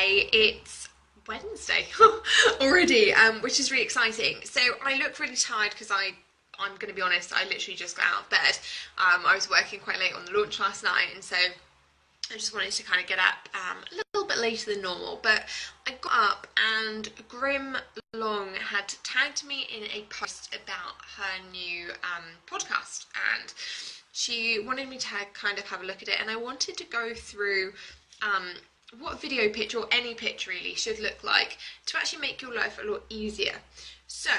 today it's Wednesday already, which is really exciting. So I look really tired because I'm going to be honest, I literally just got out of bed. I was working quite late on the launch last night, and so I just wanted to kind of get up a little bit later than normal. But I got up and Grim Long had tagged me in a post about her new podcast, and she wanted me to kind of have a look at it, and I wanted to go through what a video pitch, or any pitch really, should look like to actually make your life a lot easier. So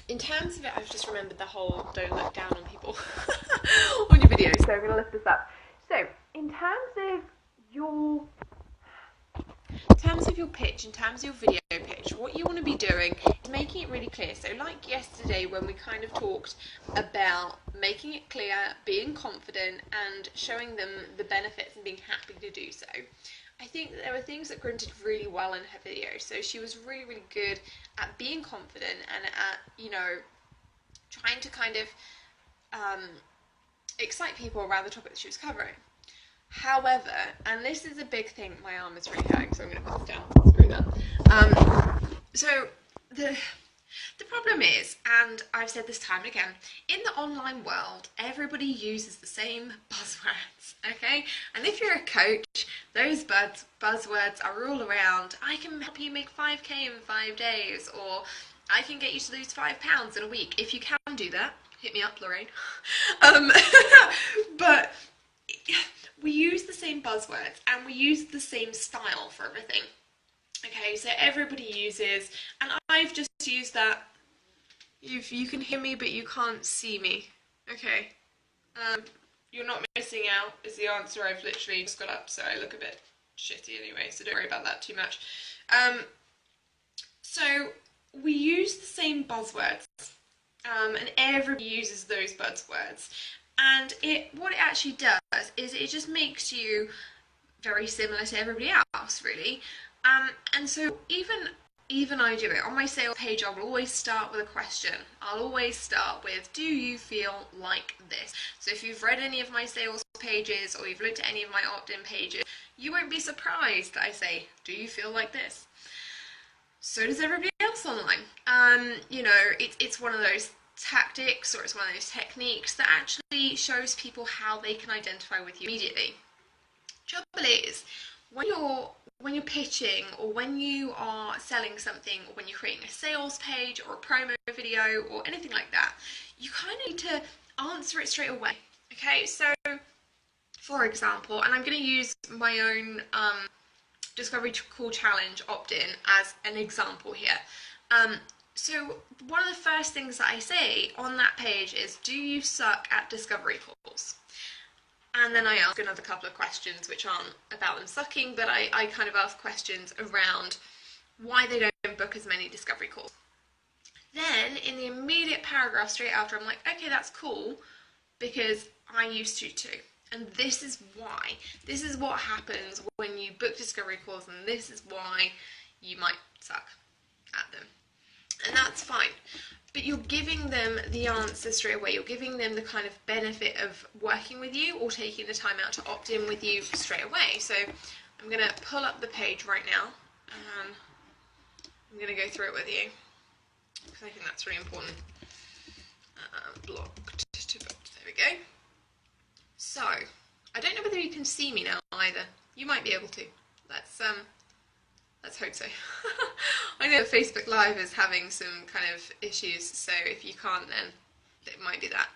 in terms of it, I've just remembered the whole don't look down on people on your video, so I'm going to lift this up. So in terms of your pitch, in terms of your video pitch, what you want to be doing is making it really clear. So like yesterday when we kind of talked about making it clear, being confident and showing them the benefits and being happy to do so, I think that there were things that Grim did really well in her video. So she was really, really good at being confident and at, you know, trying to kind of excite people around the topic that she was covering. However, and this is a big thing, my arm is really hurting, so I'm going to put this down. Screw that. So the problem is, and I've said this time and again, in the online world, everybody uses the same buzzwords, okay? And if you're a coach, those buzzwords are all around. I can help you make 5k in 5 days, or I can get you to lose 5 pounds in a week. If you can do that, hit me up, Lorraine. But we use the same buzzwords and we use the same style for everything. Okay, so everybody uses, and I've just used that. You can hear me, but you can't see me. Okay. You're not missing out is the answer. I've literally just got up, so I look a bit shitty anyway, so don't worry about that too much. So we use the same buzzwords, and everybody uses those buzzwords. And what it actually does is it just makes you very similar to everybody else, really. And so even I do it. On my sales page, I will always start with a question. I'll always start with, do you feel like this? So if you've read any of my sales pages or you've looked at any of my opt-in pages, you won't be surprised that I say, do you feel like this? So does everybody else online. You know, it's one of those tactics, or it's one of those techniques that actually shows people how they can identify with you immediately. Trouble is, when you're pitching, or when you are selling something, or when you're creating a sales page or a promo video or anything like that, you kind of need to answer it straight away. Okay, so for example, and I'm going to use my own Discovery Call Challenge opt-in as an example here. So one of the first things that I say on that page is, do you suck at discovery calls? And then I ask another couple of questions which aren't about them sucking, but I kind of ask questions around why they don't book as many discovery calls. Then in the immediate paragraph straight after, I'm like, okay, that's cool, because I used to too. And this is why. This is what happens when you book discovery calls, and this is why you might suck at them. And that's fine. But you're giving them the answer straight away. You're giving them the kind of benefit of working with you or taking the time out to opt in with you straight away. So I'm going to pull up the page right now. I'm going to go through it with you, because I think that's really important. Blocked to booked. There we go. So I don't know whether you can see me now either. You might be able to. Let's hope so. I know that Facebook Live is having some kind of issues, so if you can't, then it might be that.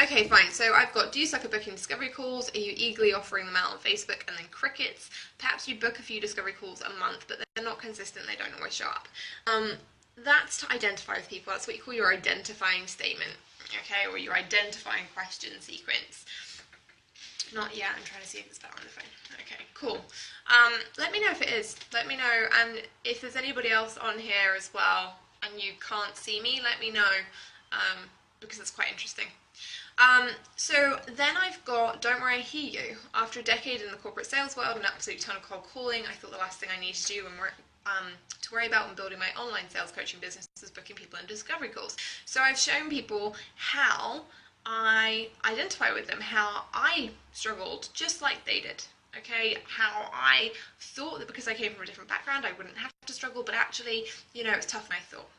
Okay, fine. So I've got, do you suck at booking discovery calls? Are you eagerly offering them out on Facebook? And then crickets. Perhaps you book a few discovery calls a month, but they're not consistent. They don't always show up. That's to identify with people. That's what you call your identifying statement, okay, or your identifying question sequence. Not yet. I'm trying to see if it's better on the phone. Okay, cool. Let me know if it is. Let me know, and if there's anybody else on here as well and you can't see me, let me know, because it's quite interesting. So then I've got, don't worry, I hear you. After a decade in the corporate sales world, an absolute ton of cold calling, I thought the last thing I need to do to worry about when building my online sales coaching business was booking people in discovery calls. So I've shown people how I identify with them, how I struggled just like they did. okay, how I thought that because I came from a different background I wouldn't have to struggle, but actually, it's tougher than I thought.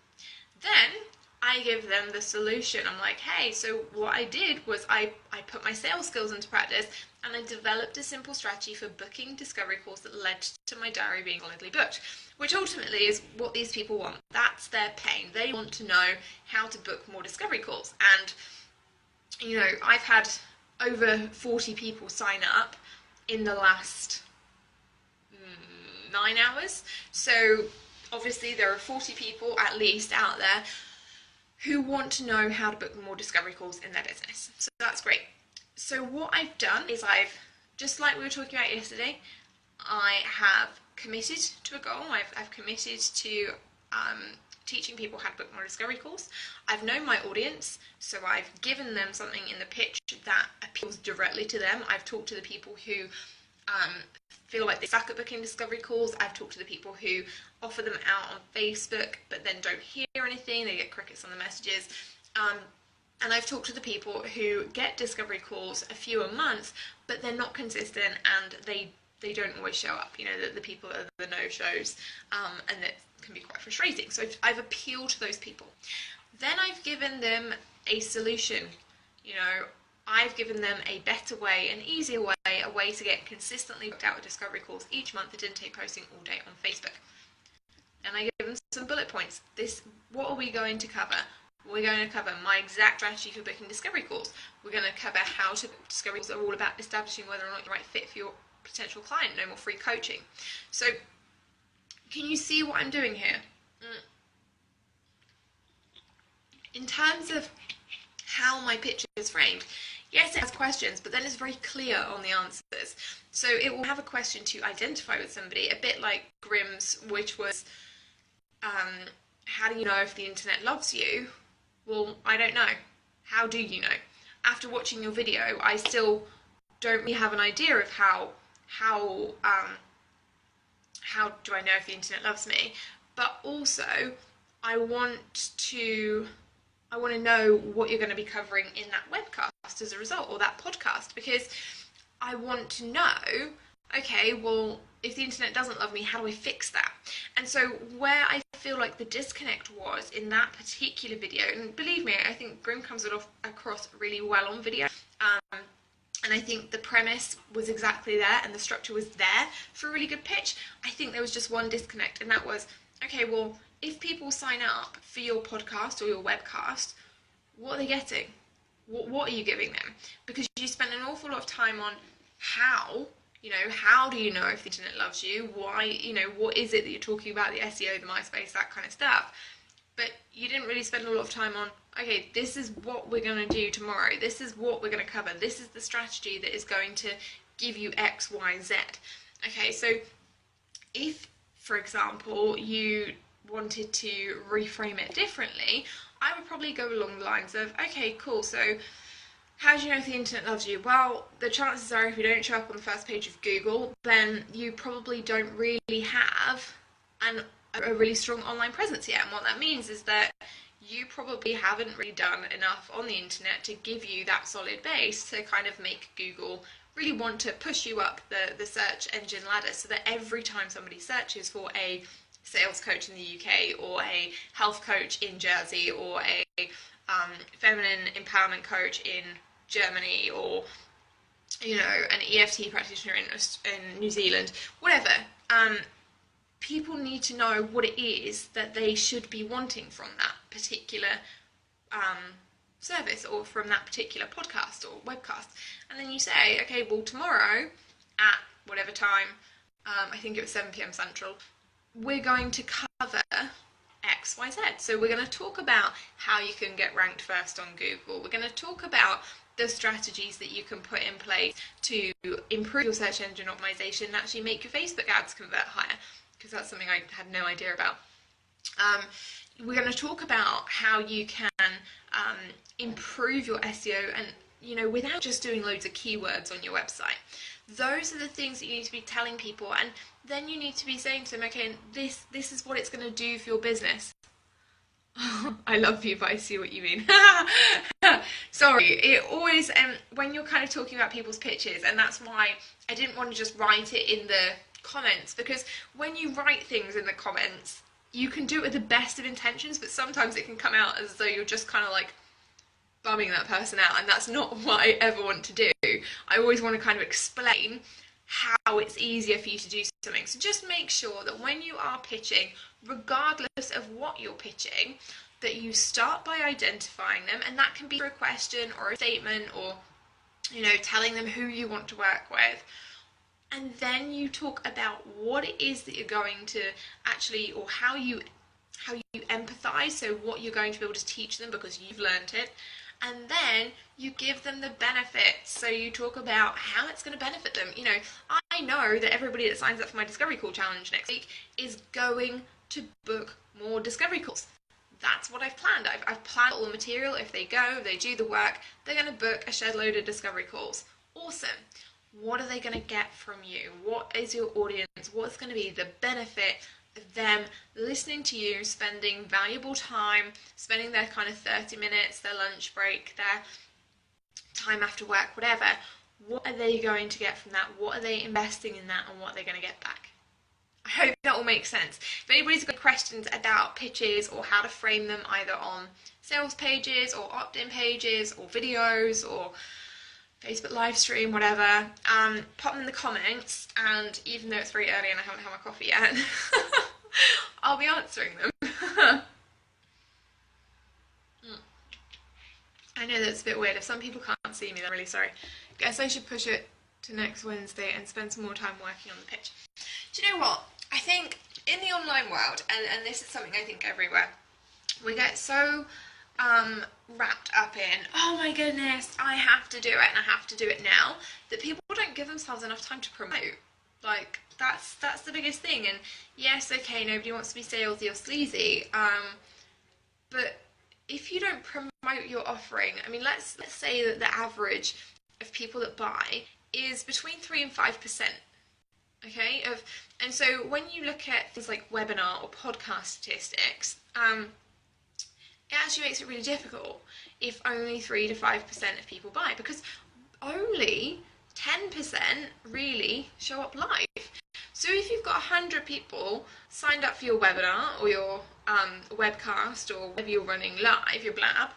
Then I give them the solution. I'm like, hey, so what I did was I put my sales skills into practice, and I developed a simple strategy for booking discovery calls that led to my diary being solidly booked, which ultimately is what these people want. That's their pain. They want to know how to book more discovery calls. And, I've had over 40 people sign up in the last 9 hours. So obviously there are 40 people at least out there who want to know how to book more discovery calls in their business. So that's great. So what I've done is just like we were talking about yesterday, I have committed to a goal. I've committed to teaching people how to book more discovery calls. I've known my audience, so I've given them something in the pitch that appeals directly to them. I've talked to the people who feel like they suck at booking discovery calls. I've talked to the people who offer them out on Facebook but then don't hear anything. They get crickets on the messages. And I've talked to the people who get discovery calls a few a month, but they're not consistent and they don't always show up. The people are the no-shows, and it can be quite frustrating. So I've appealed to those people. Then I've given them a solution. I've given them a better way, an easier way, a way to get consistently booked out with discovery calls each month that didn't take posting all day on Facebook. And I give them some bullet points. What are we going to cover? We're going to cover my exact strategy for booking discovery calls. We're going to cover how to book discovery calls. Are all about establishing whether or not you're the right fit for your potential client. No more free coaching. So can you see what I'm doing here? In terms of how my pitch is framed, yes, it has questions, but then it's very clear on the answers. So it will have a question to identify with somebody, a bit like Grimm's, which was, how do you know if the internet loves you? Well, I don't know. How do you know? After watching your video, I still don't really have an idea of how do I know if the internet loves me? But also, I want to know what you're going to be covering in that webcast as a result, or that podcast, because I want to know, okay, well, if the internet doesn't love me, how do I fix that? And so where I feel like the disconnect was in that particular video, and believe me, I think Grimm comes across really well on video, and I think the premise was exactly there and the structure was there for a really good pitch. I think there was just one disconnect, and that was, okay, well, if people sign up for your podcast or your webcast, what are they getting? What are you giving them? Because you spend an awful lot of time on how do you know if the internet loves you? Why, what is it that you're talking about, the SEO, the MySpace, that kind of stuff. But you didn't really spend a lot of time on, okay, this is what we're going to do tomorrow. This is what we're going to cover. This is the strategy that is going to give you X, Y, Z. Okay, so if, for example, you wanted to reframe it differently, I would probably go along the lines of, okay, cool, so how do you know if the internet loves you? Well, the chances are if you don't show up on the first page of Google, then you probably don't really have a really strong online presence yet. And what that means is that you probably haven't really done enough on the internet to give you that solid base to kind of make Google really want to push you up the search engine ladder, so that every time somebody searches for a sales coach in the UK, or a health coach in Jersey, or a feminine empowerment coach in Germany, or an EFT practitioner in New Zealand, whatever, people need to know what it is that they should be wanting from that particular service, or from that particular podcast or webcast. And then you say, okay, well, tomorrow at whatever time, I think it was 7 p.m. Central, we're going to cover X, Y, Z. So we're going to talk about how you can get ranked first on Google. We're going to talk about the strategies that you can put in place to improve your search engine optimization and actually make your Facebook ads convert higher, because that's something I had no idea about. We're going to talk about how you can improve your SEO, and without just doing loads of keywords on your website. Those are the things that you need to be telling people, and then you need to be saying to them, okay, this is what it's going to do for your business. I love you, but I see what you mean. Sorry, it always, when you're kind of talking about people's pitches, and that's why I didn't want to just write it in the comments, because when you write things in the comments, you can do it with the best of intentions, but sometimes it can come out as though you're just kind of like bumming that person out, and that's not what I ever want to do. I always want to kind of explain how it's easier for you to do something. So just make sure that when you are pitching, regardless of what you're pitching, that you start by identifying them, and that can be a question or a statement, or telling them who you want to work with. And then you talk about what it is that you're going to actually, or how you empathize, so what you're going to be able to teach them because you've learned it. And then you give them the benefits. So you talk about how it's going to benefit them. I know that everybody that signs up for my Discovery Call Challenge next week is going to book more Discovery Calls. That's what I've planned. I've planned all the material. If they go, if they do the work, they're going to book a shed load of Discovery Calls. Awesome. What are they going to get from you? What is your audience? What's going to be the benefit of them listening to you, spending valuable time, spending their kind of 30 minutes, their lunch break, their time after work, whatever? What are they going to get from that? What are they investing in that, and what are they going to get back? I hope that all makes sense. If anybody's got questions about pitches or how to frame them, either on sales pages or opt-in pages or videos or Facebook live stream, whatever, pop them in the comments, and even though it's very early and I haven't had my coffee yet, I'll be answering them. I know that's a bit weird. If some people can't see me, I'm really sorry. Guess I should push it to next Wednesday and spend some more time working on the pitch. Do you know what? I think in the online world, and this is something I think everywhere, we get so wrapped up in, oh my goodness, I have to do it and I have to do it now, that people don't give themselves enough time to promote. Like, that's the biggest thing. And yes, okay, nobody wants to be salesy or sleazy, but if you don't promote your offering, I mean, let's say that the average of people that buy is between 3 and 5%. Okay, and so when you look at things like webinar or podcast statistics, it actually makes it really difficult if only 3 to 5% of people buy, because only 10% really show up live. So if you've got 100 people signed up for your webinar or your webcast or whatever you're running live, your blab,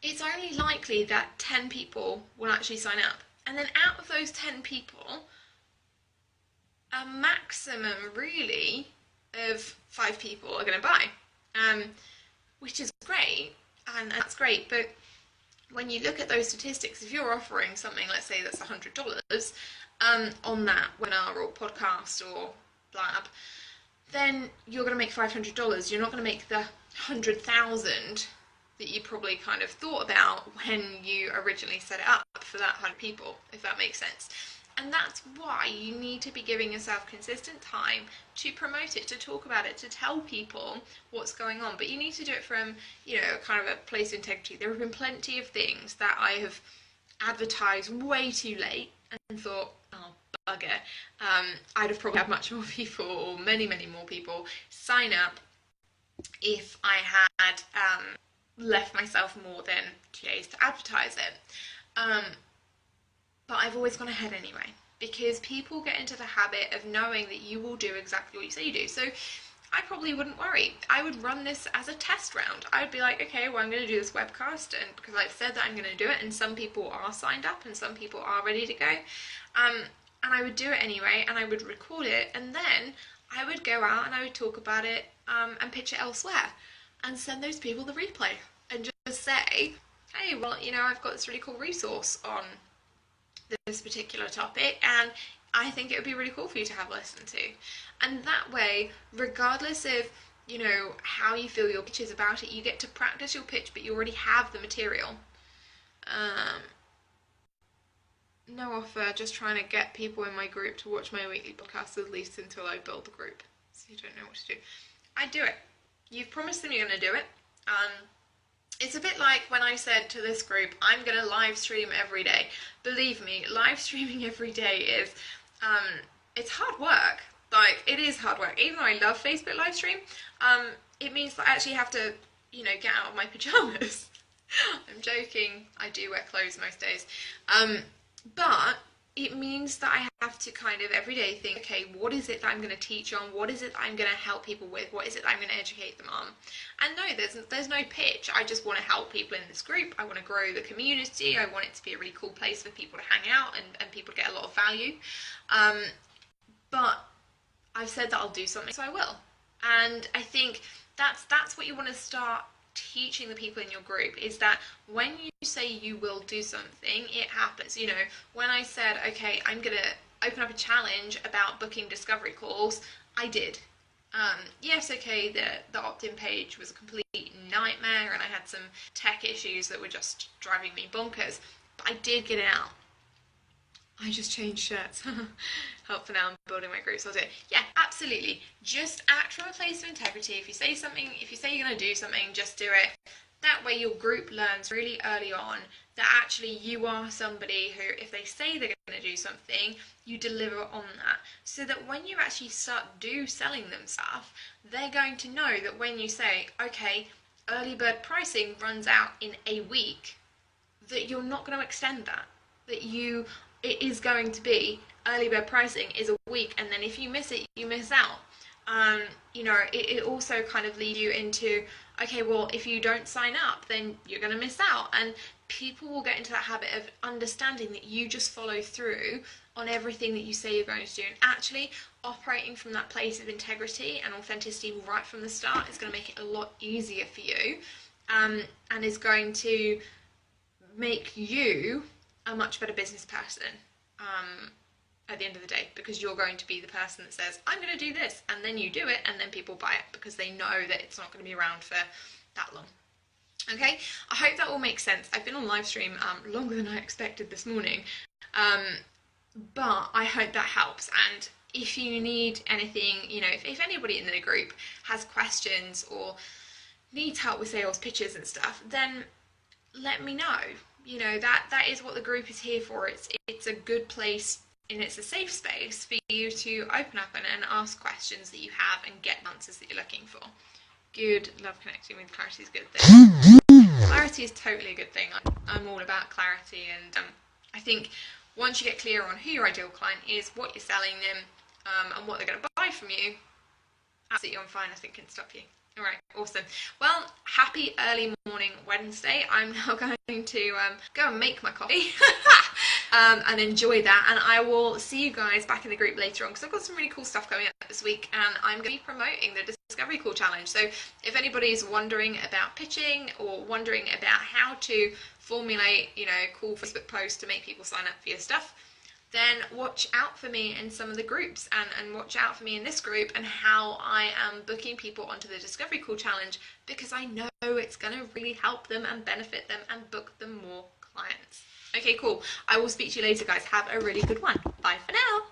it's only likely that 10 people will actually sign up. And then out of those 10 people, a maximum really of 5 people are going to buy, which is great, and that's great. But when you look at those statistics, if you're offering something, let's say that's $100 on that webinar or podcast or blab, then you're going to make $500. You're not going to make the 100,000 that you probably kind of thought about when you originally set it up for that 100 people, if that makes sense. And that's why you need to be giving yourself consistent time to promote it, to talk about it, to tell people what's going on. But you need to do it from, kind of a place of integrity. There have been plenty of things that I have advertised way too late and thought, oh, bugger. I'd have probably had much more people, or many, many more people, sign up if I had left myself more than 2 days to advertise it. But I've always gone ahead anyway, because people get into the habit of knowing that you will do exactly what you say you do. So I probably wouldn't worry. I would run this as a test round. I would be like, okay, well, I'm going to do this webcast, and because I've said that I'm going to do it, and some people are signed up and some people are ready to go, and I would do it anyway, and I would record it, and then I would go out and I would talk about it and pitch it elsewhere, and send those people the replay, and just say, hey, well, I've got this really cool resource on this particular topic, and I think it would be really cool for you to have a listen to. And that way, regardless of how you feel your pitch is about it, you get to practice your pitch, but you already have the material. No offer, just trying to get people in my group to watch my weekly podcast, at least until I build the group. So you don't know what to do. I do it. You've promised them you're going to do it. It's a bit like when I said to this group, I'm going to live stream every day. Believe me, live streaming every day is, it's hard work. Like, it is hard work. Even though I love Facebook live stream, it means that I actually have to, get out of my pajamas. I'm joking. I do wear clothes most days. But it means that I have to kind of every day think, okay, what is it that I'm going to teach on? What is it that I'm going to help people with? What is it that I'm going to educate them on? And no, there's no pitch. I just want to help people in this group. I want to grow the community. I want it to be a really cool place for people to hang out and people to get a lot of value. But I've said that I'll do something, so I will. And I think that's what you want to start teaching the people in your group, is that when you say you will do something, it happens. You know, when I said, okay, I'm going to open up a challenge about booking discovery calls, I did. Yes, okay, the opt-in page was a complete nightmare and I had some tech issues that were just driving me bonkers, but I did get it out. I just changed shirts. Help for now, I'm building my group, so I'll do it. Yeah, absolutely. Just act from a place of integrity. If you say something, if you say you're going to do something, just do it. That way your group learns really early on that actually you are somebody who, if they say they're going to do something, you deliver on that. So that when you actually start selling them stuff, they're going to know that when you say, okay, early bird pricing runs out in a week, that you're not going to extend that. That it is going to be early bird pricing is a week, and then if you miss it, you miss out. You know, it also kind of leads you into, okay, well, if you don't sign up, then you're going to miss out. And people will get into that habit of understanding that you just follow through on everything that you say you're going to do. And actually operating from that place of integrity and authenticity right from the start is going to make it a lot easier for you, and is going to make you a much better business person at the end of the day, because you're going to be the person that says, I'm going to do this, and then you do it, and then people buy it because they know that it's not going to be around for that long. Okay, I hope that all makes sense. I've been on live stream longer than I expected this morning, but I hope that helps. And if you need anything, you know, if anybody in the group has questions or needs help with sales pitches and stuff, then let me know. You know, that is what the group is here for. It's a good place and it's a safe space for you to open up and ask questions that you have and get answers that you're looking for. Good. Love connecting with clarity is a good thing. Clarity is totally a good thing. I'm all about clarity, and I think once you get clear on who your ideal client is, what you're selling them, and what they're going to buy from you, absolutely on fine, nothing can stop you. All right, awesome. Well, happy early morning Wednesday. I'm now going to go and make my coffee and enjoy that. And I will see you guys back in the group later on, because I've got some really cool stuff coming up this week, and I'm going to be promoting the Discovery Call Challenge. So if anybody's wondering about pitching or wondering about how to formulate, you know, cool Facebook posts to make people sign up for your stuff, then watch out for me in some of the groups, and watch out for me in this group and how I am booking people onto the Discovery Call Challenge, because I know it's going to really help them and benefit them and book them more clients. Okay, cool. I will speak to you later, guys. Have a really good one. Bye for now.